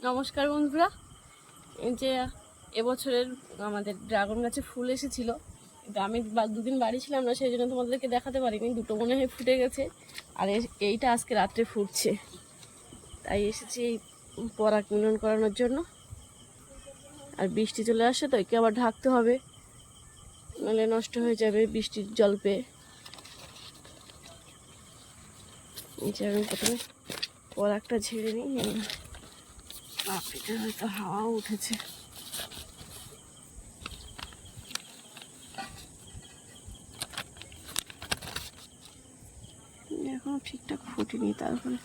নমস্কার বন্ধুরা, এই যে এবছরের আমাদের ড্রাগন গাছে ফুল এসেছিল, কিন্তু আমি দুদিন বাড়ি ছিলাম না, সেই জন্য তোমাদেরকে দেখাতে পারিনি। দুটো মনে হয় ফুটে গেছে, আর এইটা আজকে রাত্রে ফুটছে। তাই এসেছি এই পরাগ মিলন করানোর জন্য। আর বৃষ্টি চলে আসছে তো, একে আবার ঢাকতে হবে, নাহলে নষ্ট হয়ে যাবে বৃষ্টির জল পেয়ে। এই যে আমি প্রথমে পরাগটা ঝেড়ে নিই। হয়তো হাওয়া উঠেছে। এখনো ঠিকঠাক ফুটিনি, তারপরে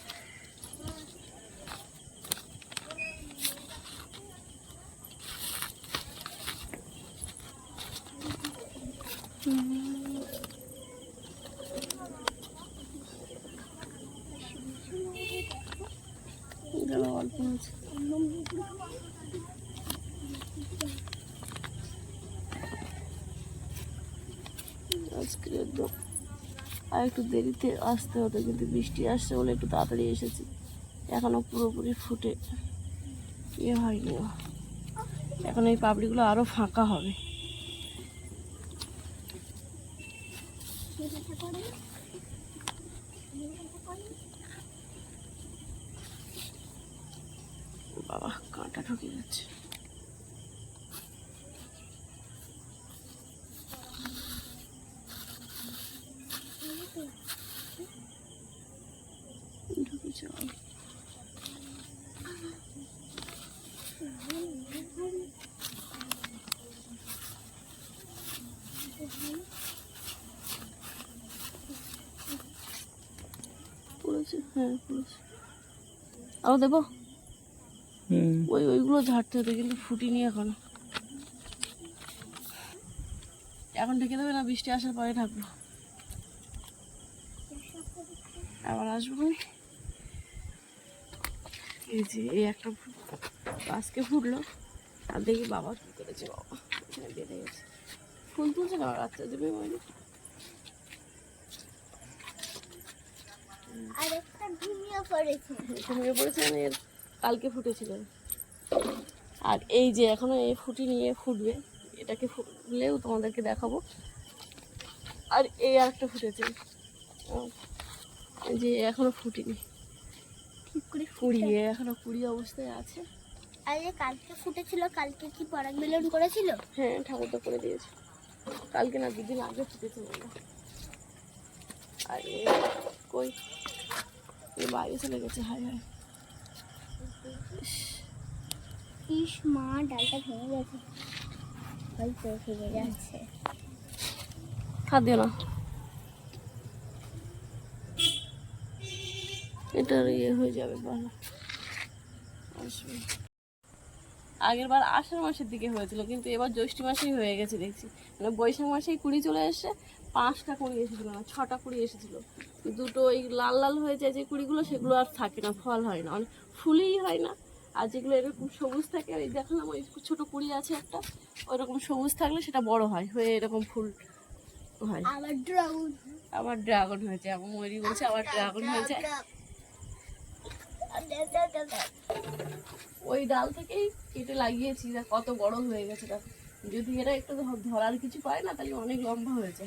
অল্প হয়েছে। আজকে আর একটু দেরিতে আসতে হতো, কিন্তু বৃষ্টি আসছে বলে একটু তাড়াতাড়ি এসেছি। এখনো পুরোপুরি ফুটে ইয়ে হয়নি। এখন এই পাপড়িগুলো আরো ফাঁকা হবে। বাবা, কাঁটা ঢুকে যাচ্ছে। পড়েছে, হ্যাঁ পড়েছে। আরো দেবো? ওইগুলো ঝাড়তে হতো, কিন্তু ফুটিনি এখনো। এখন ঢেকে দেবে না, বৃষ্টি আসার পরে ঢাকবো। আবার আসবো। এই যে এই একটা আজকে ফুটলো, আর দেখি বাবা কি করেছে। বাবা এখানে বেঁধে গেছে, ফুল তুলছে না, রাত্রে দেবে মানে। ঘুমিয়ে পড়েছে মানে কালকে ফুটেছিল। আর এই যে এখনো এই ফুটি নিয়ে ফুটবে, এটাকে ফুটলেও তোমাদেরকে দেখাবো। আর এই আরেকটা ফুটেছে, যে এখনো ফুটিনি, ঠিক করে ফুড়িয়ে এখনো কুড়ি অবস্থায় আছে। আর যে কালকে ফুটেছিল, কালকে কি পরাগ মিলন করেছিল? হ্যাঁ, ঠাকুর তো করে দিয়েছে। কালকে না, দুদিন আগে ফুটেছিল। আর কই বাইরে চলে গেছে। হায় হায়, ইস মা, ডালটা ভেঙে গেছে, হয়তো ভেঙে যাচ্ছে। হাত দিও না, এটার ইয়ে হয়ে যাবে, ভালো আসবে। আগের বার আষাঢ় মাসের দিকে হয়েছিল, কিন্তু এবার জ্যৈষ্ঠ মাসেই হয়ে গেছে দেখছি। মানে বৈশাখ মাসেই কুড়ি চলে এসছে। 5টা কুড়ি এসেছিল না, 6টা কুড়ি এসেছিল। দুটো ওই লাল লাল হয়ে যায় যে কুড়িগুলো, সেগুলো আর থাকে না, ফল হয় না, অনেক ফুলই হয় না। আর যেগুলো এরকম সবুজ থাকে, ওই দেখালাম ওই ছোটো কুড়ি আছে একটা, ওইরকম সবুজ থাকলে সেটা বড় হয়, হয়ে এরকম ফুল হয়। আবার ড্রাগন হয়েছে, আমার ময়ূরী বলছে আবার ড্রাগন হয়েছে। ওই ডাল থেকেই কেটে লাগিয়েছি, কত বড় হয়ে গেছে। যদি এরা একটু ধরার কিছু পায় না, তাহলে অনেক লম্বা হয়েছে।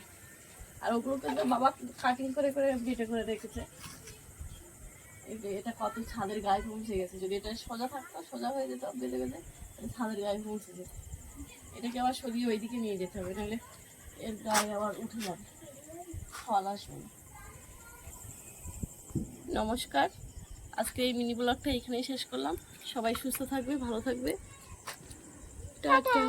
আর ওগুলোকে তো বাবা কাটিং করে করে বেটে করে রেখেছে। এটা কত ছাদের গায়ে পৌঁছে গেছে। যদি এটা সোজা থাকতো, সোজা হয়ে যেত বেঁধে বেঁধে, ছাদের গায়ে পৌঁছে যেত। এটাকে আবার সরিয়ে ওইদিকে নিয়ে যেতে হবে, নাহলে এর গায়ে আবার উঠে যাবে, ফল আসবে না। নমস্কার, আজকে এই মিনি ব্লগটা এখানেই শেষ করলাম। সবাই সুস্থ থাকবে, ভালো থাকবে, টাটা।